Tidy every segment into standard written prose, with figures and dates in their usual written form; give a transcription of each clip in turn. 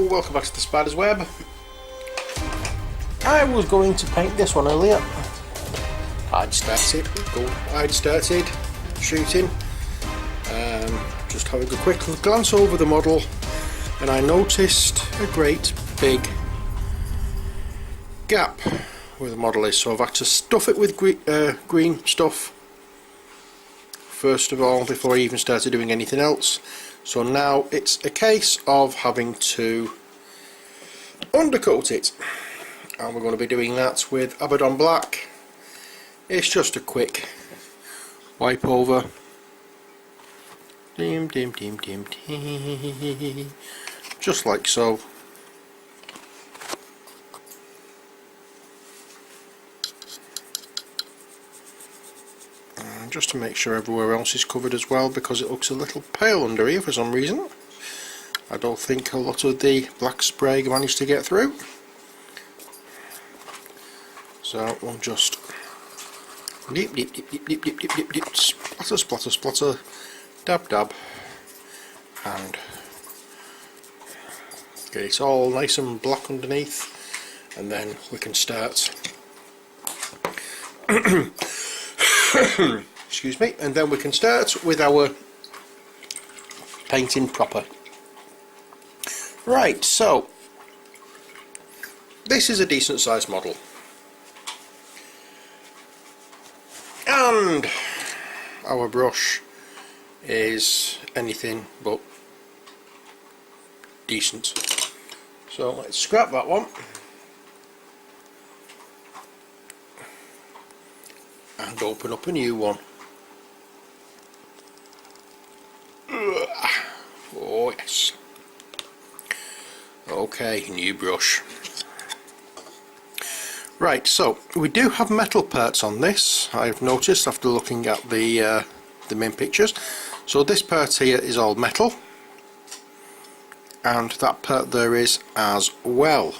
welcome back to the Spider's Web. I was going to paint this one earlier. I'd started shooting, just having a quick glance over the model, and I noticed a great big gap where the model is, so I've had to stuff it with green stuff first of all before I even started doing anything else. So now it's a case of having to undercoat it, and we're going to be doing that with Deadzone Black. It's just a quick wipe over, just like so. And just to make sure everywhere else is covered as well, because it looks a little pale under here for some reason. I don't think a lot of the black spray managed to get through. So we'll just dip, dip, dip, dip, dip, dip, dip, dip, dip, splatter, splatter, splatter, dab, dab, and get it all nice and black underneath, and then we can start. Excuse me, and then we can start with our painting proper. Right, so this is a decent sized model, and our brush is anything but decent, so let's scrap that one and open up a new one. Oh yes. Okay, new brush. Right, so we do have metal parts on this, I've noticed after looking at the main pictures. So this part here is all metal, and that part there is as well.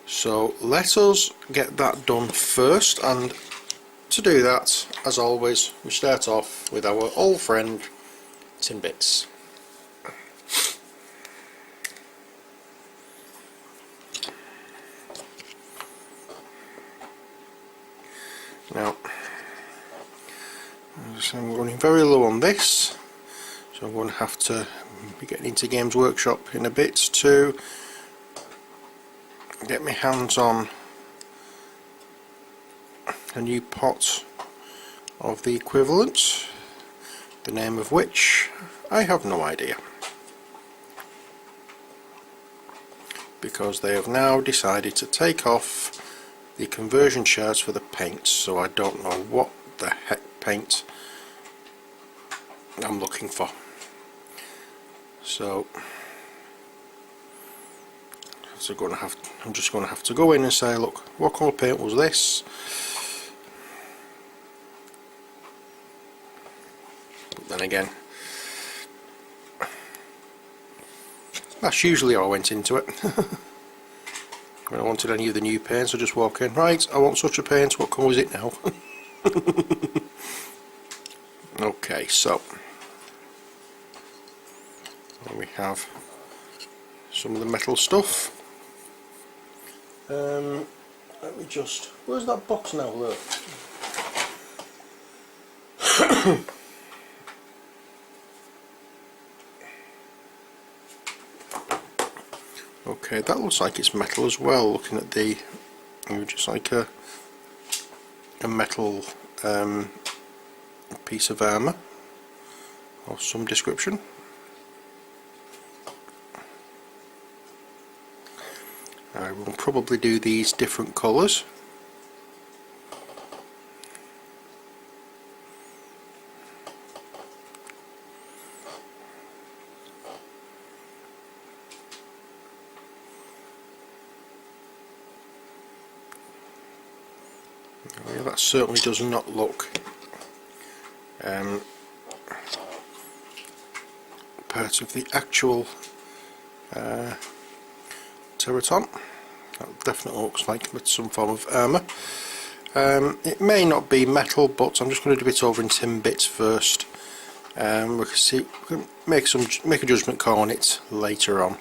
So let us get that done first, and to do that, as always, we start off with our old friend tin bits. Now, I'm running very low on this, so I'm going to have to be getting into Games Workshop in a bit to get my hands on a new pot of the equivalent, the name of which I have no idea, because they have now decided to take off the conversion charts for the paints, so I don't know what the heck paint I'm looking for. So I'm just going to have to go in and say, look, what colour paint was this? But then again, that's usually how I went into it. When I wanted any of the new paints, I just walk in, right, I want such a paint, what colour is it now? Okay, so we have some of the metal stuff. Let me just, where's that box now? Look. Okay, that looks like it's metal as well, looking at the, just like a metal piece of armour of some description. I will probably do these different colours. Yeah, that certainly does not look part of the actual Teraton. That definitely looks like some form of armour. It may not be metal, but I'm just going to do it over in tin bits first, we can make a judgment call on it later on,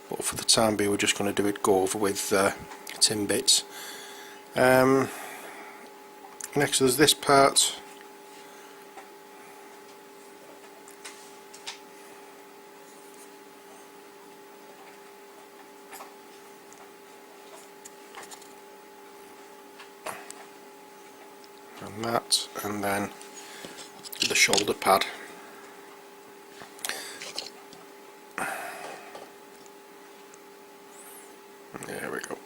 but for the time being we're just going to go over with tin bits. Next there's this part. And that, and then the shoulder pad. There we go.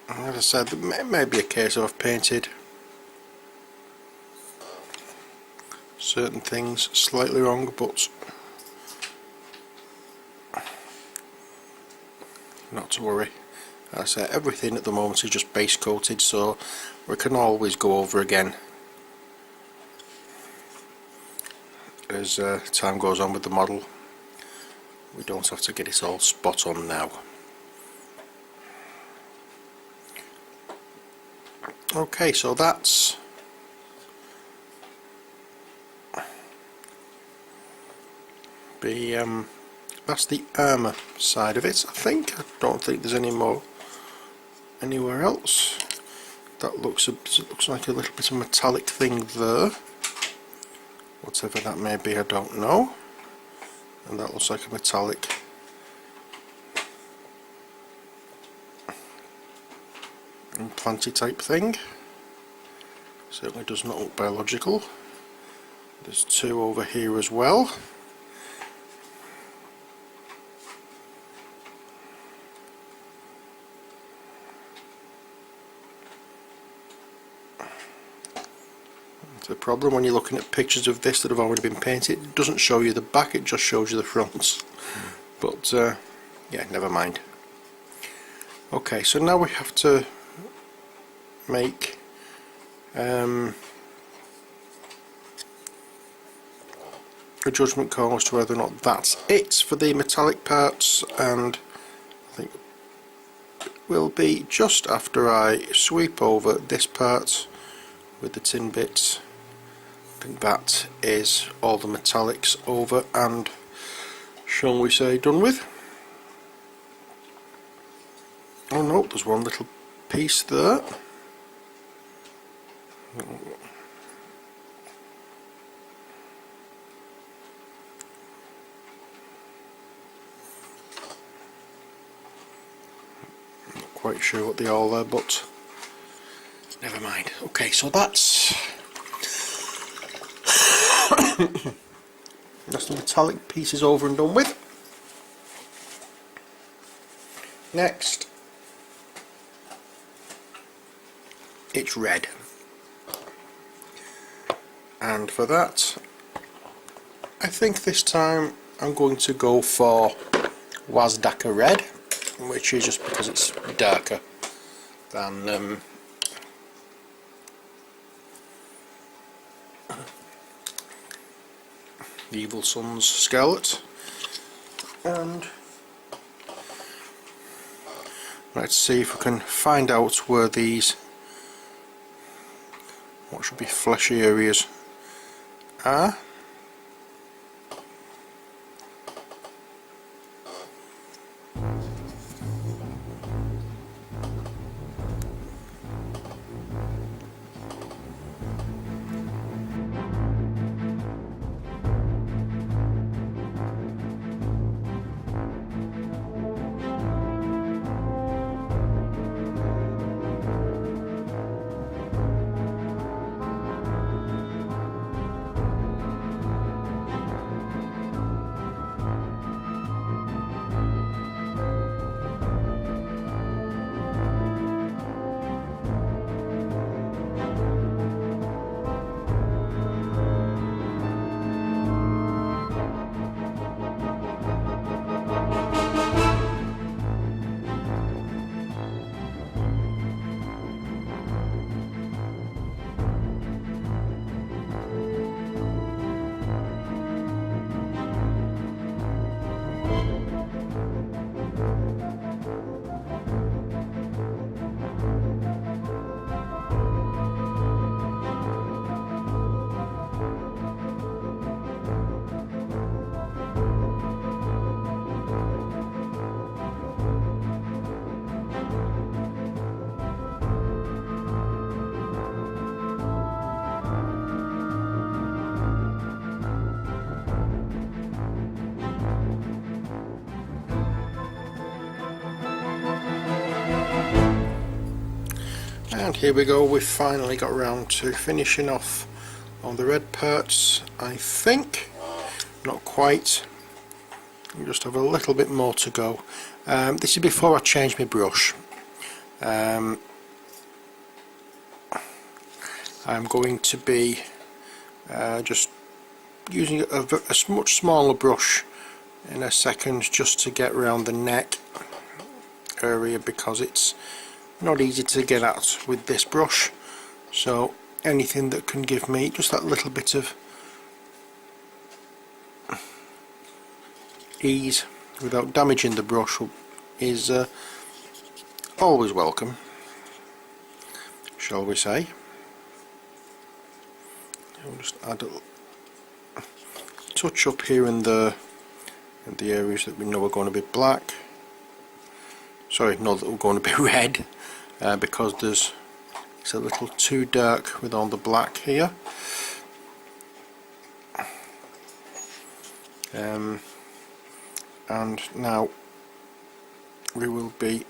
And as I said, it may be a case of I've painted certain things slightly wrong, but not to worry. As I say, everything at the moment is just base coated, so we can always go over again as time goes on with the model. We don't have to get it all spot on now. Okay, so that's the armour side of it, I think. I don't think there's any more anywhere else. That looks like a little bit of metallic thing there, whatever that may be, I don't know. And that looks like a metallic implanty type thing. Certainly does not look biological. There's two over here as well. The problem when you're looking at pictures of this that have already been painted, it doesn't show you the back, it just shows you the front. But yeah, never mind. Okay, so now we have to make a judgment call as to whether or not that's it for the metallic parts, and I think it will be just after I sweep over this part with the tin bits. I think that is all the metallics over and, shall we say, done with. Oh no, there's one little piece there. Not quite sure what they all are, but never mind. Okay, so that's that's the metallic pieces over and done with. Next, it's red, and for that I think this time I'm going to go for Wazdaka red, which is just because it's darker than the Evil Sun's Scarlet. And let's see if we can find out where these, what should be fleshy areas, are. And here we go, we've finally got around to finishing off on the red parts, I think. Not quite. We just have a little bit more to go. This is before I change my brush. I'm going to be just using a much smaller brush in a second, just to get around the neck area, because it's not easy to get at with this brush. So anything that can give me just that little bit of ease without damaging the brush is always welcome, shall we say. I'll just add a touch up here and there in the areas that we know are going to be black. Sorry, no, that we're going to be red, because it's a little too dark with all the black here. And now we will be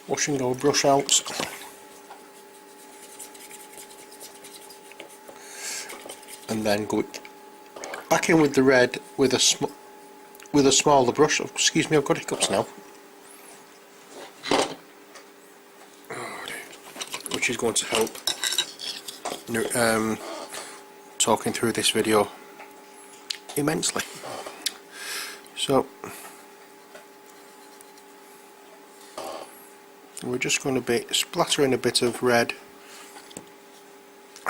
washing our brush out, and then go back in with the red with a smaller brush. Excuse me, I've got hiccups now. Which is going to help talking through this video immensely. So we're just going to be splattering a bit of red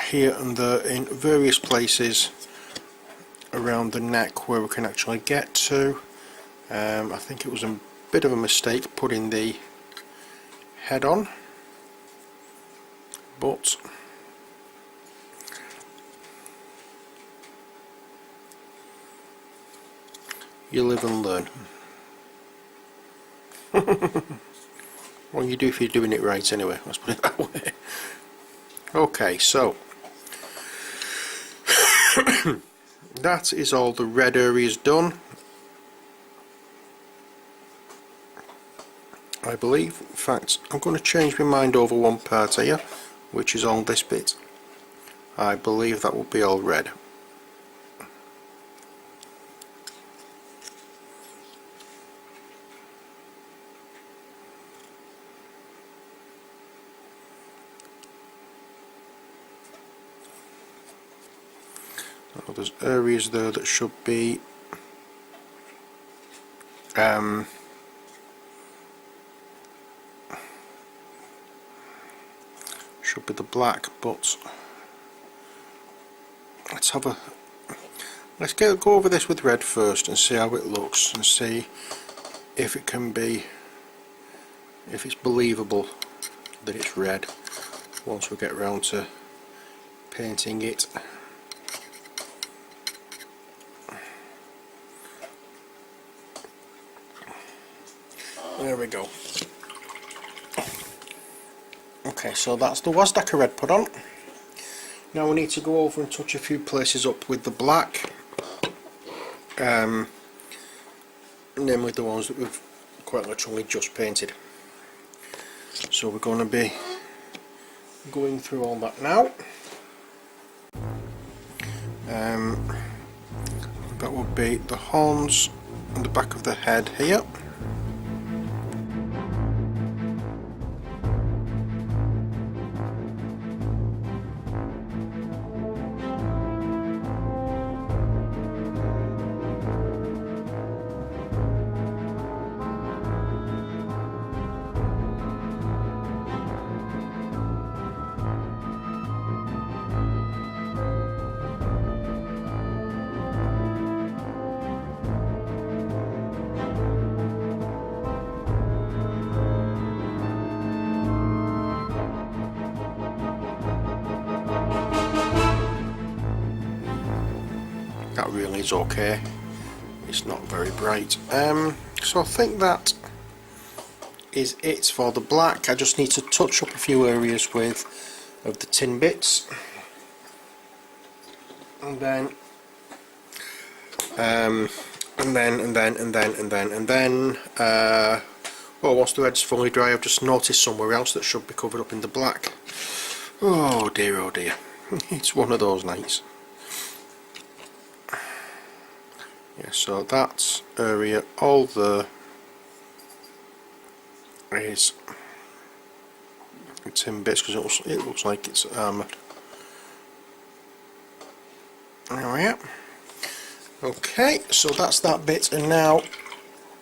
here and there in various places around the neck where we can actually get to. I think it was a bit of a mistake putting the head on, but you live and learn. Well, you do if you're doing it right anyway, let's put it that way. Okay, so that is all the red areas done, I believe. In fact, I'm going to change my mind over one part here, which is on this bit. I believe that will be all red. Oh, there's areas there that should be the black, but let's go over this with red first and see how it looks, and see if it can be, if it's believable that it's red once we get around to painting it. There we go. Okay, so that's the Wasdacker red put on. Now we need to go over and touch a few places up with the black, namely the ones that we've quite literally just painted. So we're going to be going through all that now. That would be the horns and the back of the head here. That really is okay. It's not very bright. So I think that is it for the black. I just need to touch up a few areas of the tin bits, and then and then well, once the red's fully dry, I've just noticed somewhere else that should be covered up in the black. Oh dear, it's one of those nights. Yeah, so that area all there is tin bits, because it looks like it's armoured. There we are. Okay, so that's that bit, and now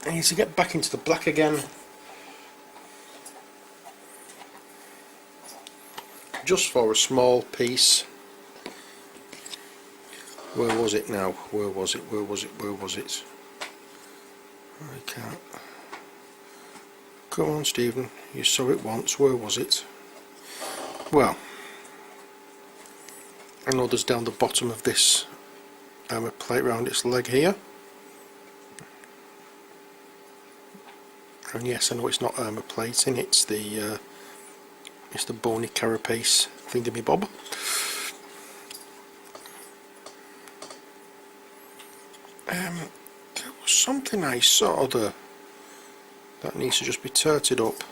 I need to get back into the black again. Just for a small piece. Where was it now? Where was it? I can't. Come on, Stephen. You saw it once. Where was it? Well, I know there's down the bottom of this armour plate round its leg here. And yes, I know it's not armour plating. It's the bony carapace thingamabob. There was something I saw there that needs to just be turted up.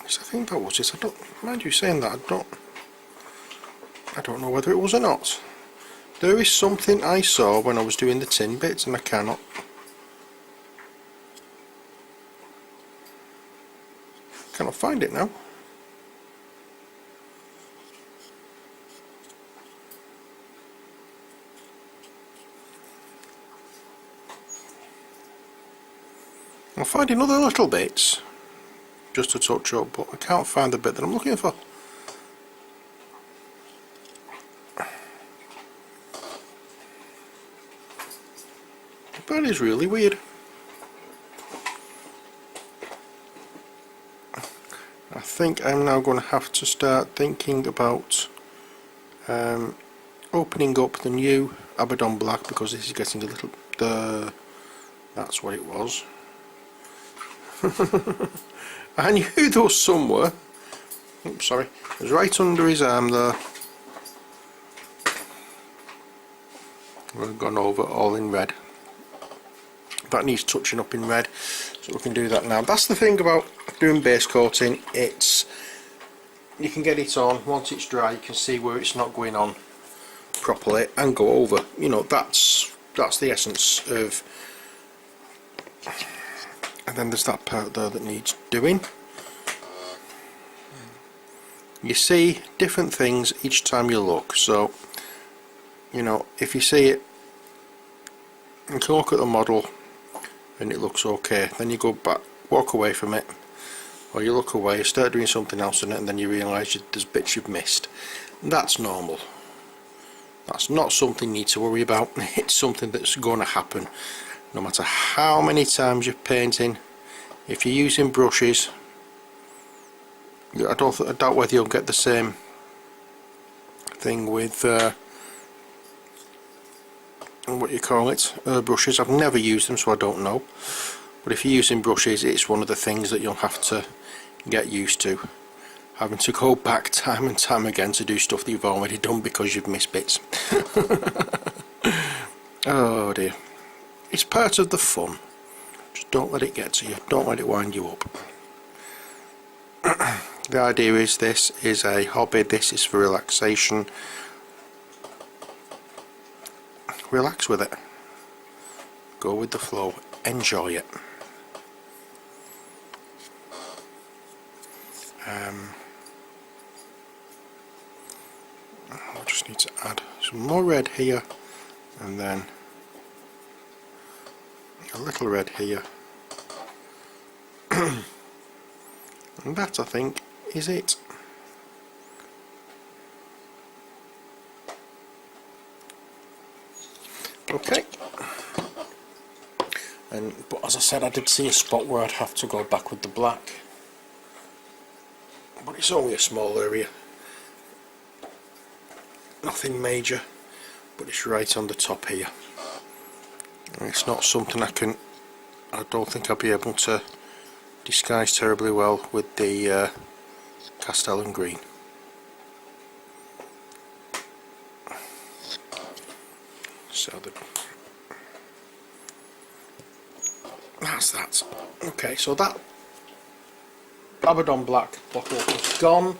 Yes, I think that was it. I don't mind you saying that. I don't know whether it was or not. There is something I saw when I was doing the tin bits, and I cannot find it now. I'm finding other little bits just to touch up, but I can't find the bit that I'm looking for. That is really weird. I think I'm now going to have to start thinking about opening up the new Abaddon Black, because this is getting a little... that's what it was. I knew there was somewhere. Oops, sorry. It was right under his arm there. We've gone over all in red. That needs touching up in red, so we can do that now. That's the thing about doing base coating. You can get it on once it's dry. You can see where it's not going on properly and go over. You know, that's the essence of. And then there's that part there that needs doing. You see different things each time you look, so you know, if you see it, you can look at the model and it looks okay, then you go back, walk away from it, or you look away, start doing something else in it, and then you realise there's bits you've missed. And that's normal. That's not something you need to worry about. It's something that's going to happen no matter how many times you're painting. If you're using brushes, I doubt whether you'll get the same thing with what you call it, brushes. I've never used them, so I don't know, but if you're using brushes, it's one of the things that you'll have to get used to, having to go back time and time again to do stuff that you've already done because you've missed bits. Oh dear, it's part of the fun. Just don't let it get to you, don't let it wind you up. The idea is, this is a hobby, this is for relaxation. Relax with it, go with the flow, enjoy it. I just need to add some more red here, and then a little red here. And that, I think, is it. Okay, but as I said, I did see a spot where I'd have to go back with the black, but it's only a small area, nothing major, but it's right on the top here, and it's not something I don't think I'll be able to disguise terribly well with the Castellan green. So the that's that. Okay, so that Abaddon Black bottle is gone.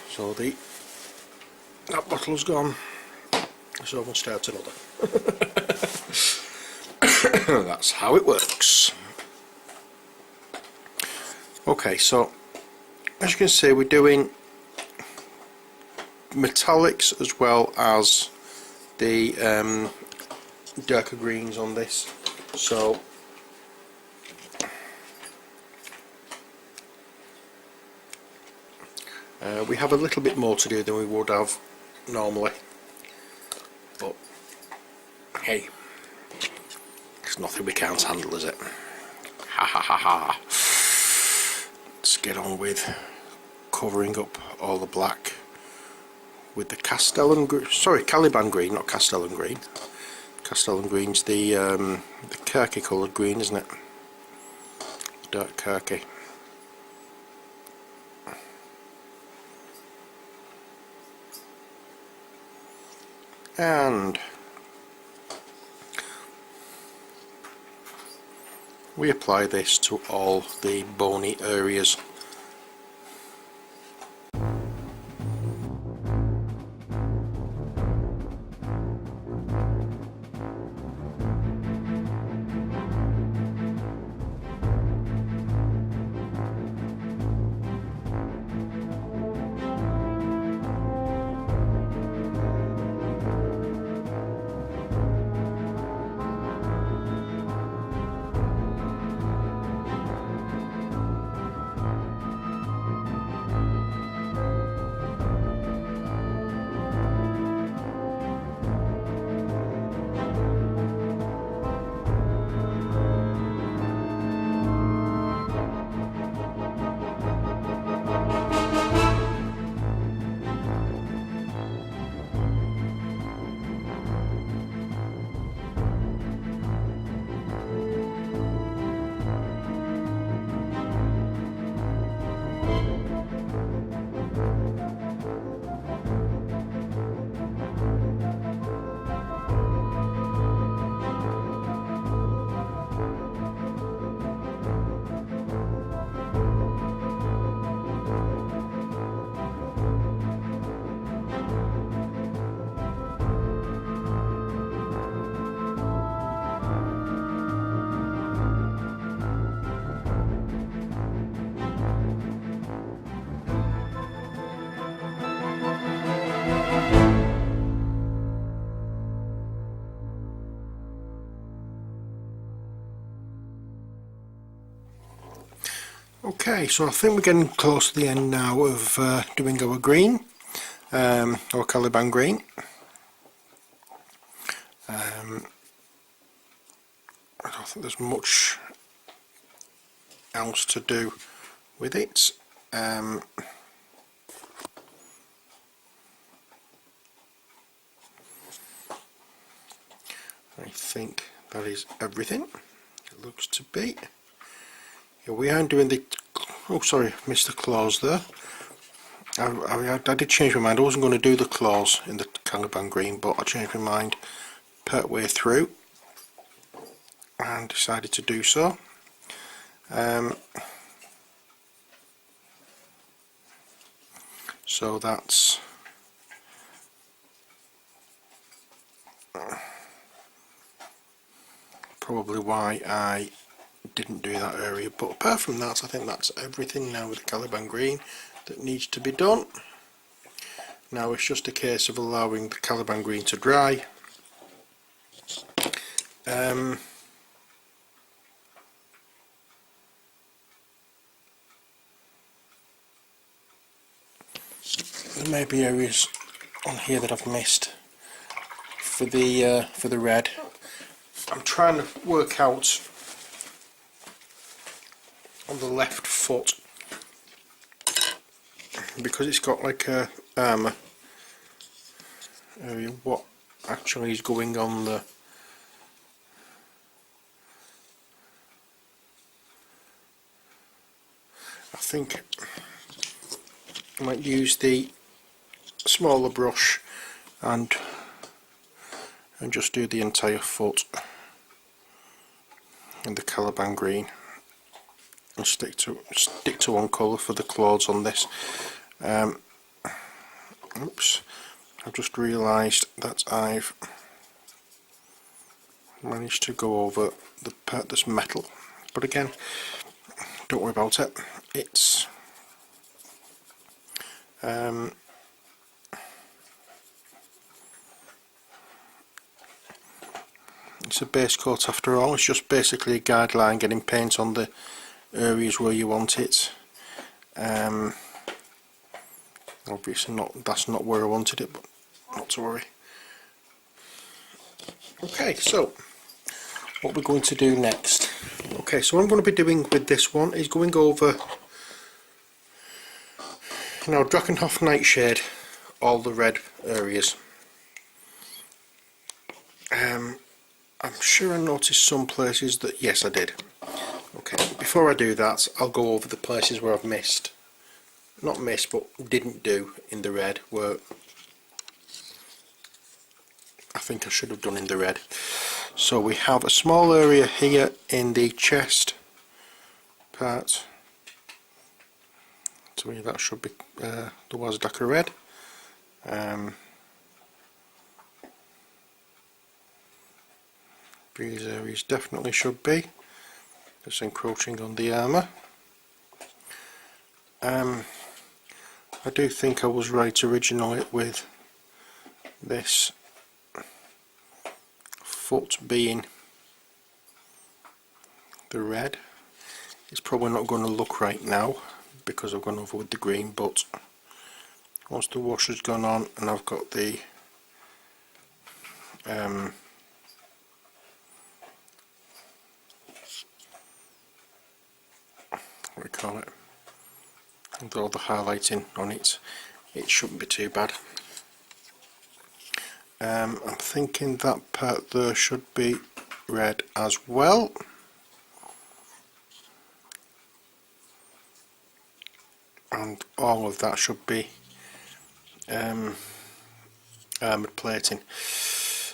So that bottle's gone. So we'll start another. That's how it works. Okay, so as you can see, we're doing metallics as well as the darker greens on this. So we have a little bit more to do than we would have normally, but hey, it's nothing we can't handle, is it? Ha ha ha ha. Let's get on with covering up all the black with the Caliban green, not Castellan green. Castellan green's the khaki coloured green, isn't it? Dark khaki. And we apply this to all the bony areas. Okay, so I think we're getting close to the end now of doing our green, or Caliban green. I don't think there's much else to do with it. I think that is everything. It looks to be. Yeah, we aren't doing the. Oh, sorry, missed the claws there. I did change my mind. I wasn't going to do the claws in the Caliban green, but I changed my mind part way through and decided to do so. So that's probably why I didn't do that area, but apart from that I think that's everything now with the Caliban green that needs to be done. Now it's just a case of allowing the Caliban green to dry. There may be areas on here that I've missed for the red. I'm trying to work out on the left foot, because it's got like a armour area, what actually is going on there. I think I might use the smaller brush and just do the entire foot. and the Caliban green, and stick to one colour for the claws on this. Oops, I've just realised that I've managed to go over the part that's metal, but again, don't worry about it. It's it's a base coat after all. It's just basically a guideline, getting paint on the areas where you want it. Obviously that's not where I wanted it, but not to worry. Okay, so what we're going to do next. Okay, so what I'm going to be doing with this one is going over Drakenhof Nightshade, all the red areas. I'm sure I noticed some places that, yes I did. Okay, before I do that, I'll go over the places where I've not missed, but didn't do in the red, where I think I should have done in the red. So we have a small area here in the chest part. So yeah, that should be the Wazdaka red. These areas definitely should be. It's encroaching on the armour. I do think I was right originally with this foot being the red. It's probably not going to look right now because I've gone over with the green, but once the wash has gone on and I've got the what we call it, with all the highlighting on it, it shouldn't be too bad. I'm thinking that part there should be red as well. And all of that should be armoured plating.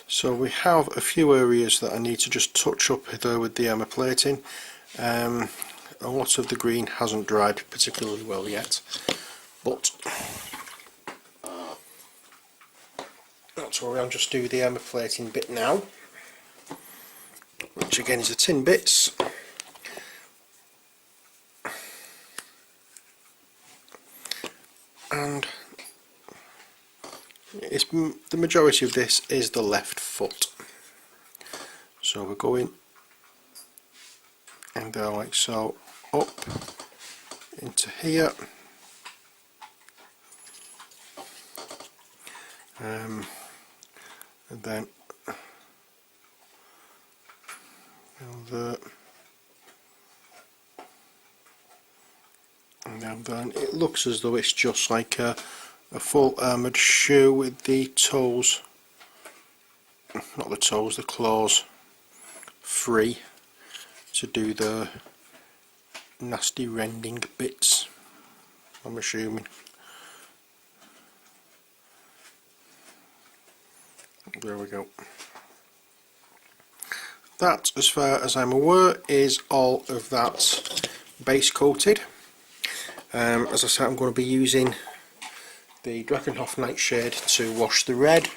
So we have a few areas that I need to just touch up there with the armour plating. A lot of the green hasn't dried particularly well yet, but not to worry, I'll just do the armour plating bit now, which again is the tin bits. And the majority of this is the left foot. So we're going and go like so, up into here, and then down there, and down there. And it looks as though it's just like a full armoured shoe with the toes, not the toes, the claws free to do the nasty rending bits, I'm assuming. There we go. That, as far as I'm aware, is all of that base coated. As I said, I'm going to be using the Drakenhof Nightshade to wash the red,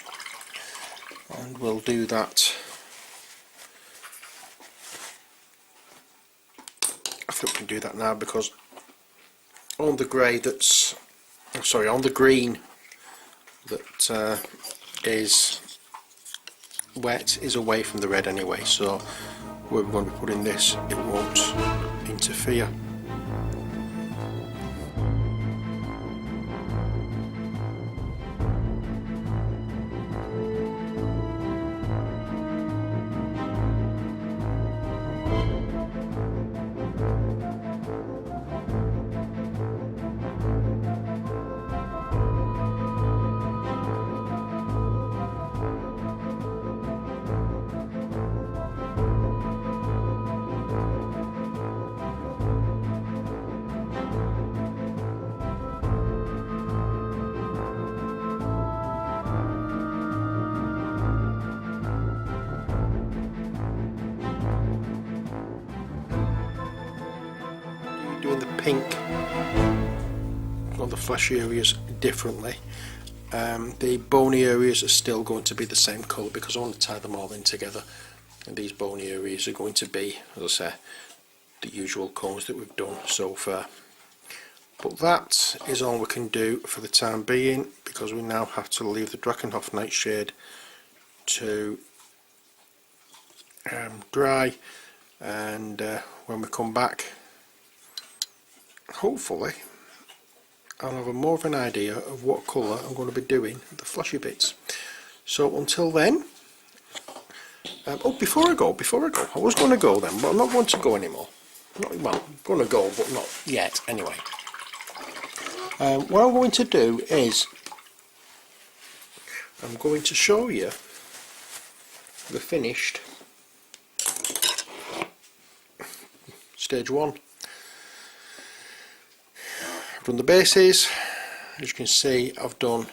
and we'll do that. I think we can do that now, because on the grey that's, sorry, on the green that is wet is away from the red anyway, so where we're going to be putting this, it won't interfere. pink on the fleshy areas differently. The bony areas are still going to be the same colour because I want to tie them all in together, and these bony areas are going to be, as I say, the usual colours that we've done so far. But that is all we can do for the time being, because we now have to leave the Drakenhof Nightshade to dry, and when we come back, hopefully I'll have more of an idea of what colour I'm going to be doing the fleshy bits. So until then, oh, before I go, I was going to go then, but I'm not going to go anymore. Well, I'm going to go, but not yet anyway. What I'm going to do is I'm going to show you the finished stage 1. I've done the bases. As you can see, I've done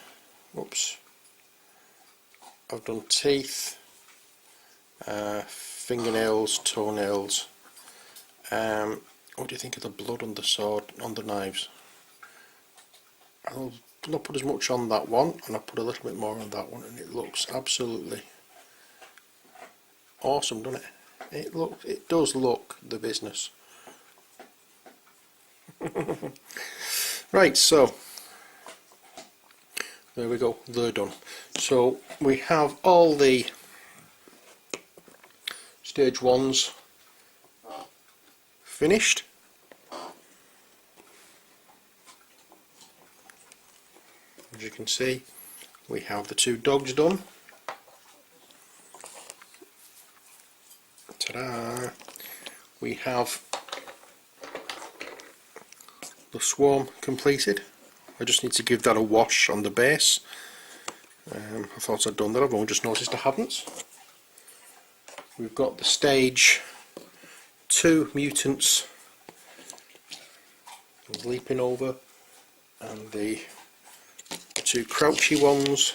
teeth, fingernails, toenails. What do you think of the blood on the sword, on the knives? I'll not put as much on that one, and I'll put a little bit more on that one, and it looks absolutely awesome, doesn't it? It does look the business. Right, so there we go, they're done. So we have all the stage 1s finished. As you can see, we have the 2 dogs done. Ta-da! We have the swarm completed. I just need to give that a wash on the base. I thought I'd done that, I've only just noticed I haven't. We've got the stage 2 mutants leaping over, and the 2 crouchy ones,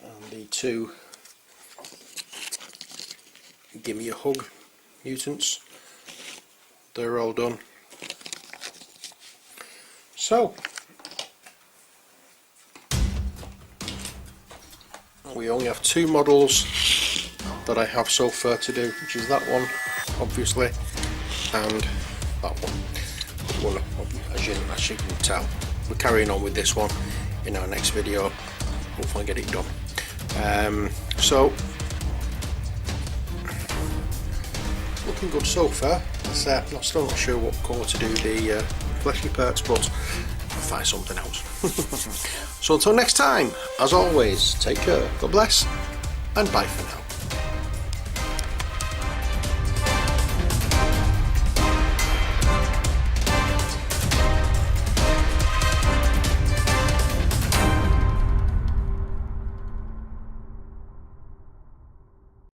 and the 2 gimme a hug mutants. They're all done. So we only have 2 models that I have so far to do, which is that one obviously and that one. As you can tell, we're carrying on with this one in our next video. Hopefully get it done. So looking good so far. I'm still not sure what colour to do the fleshy parts, but I'll find something else. So until next time, as always, take care, God bless, and bye for now.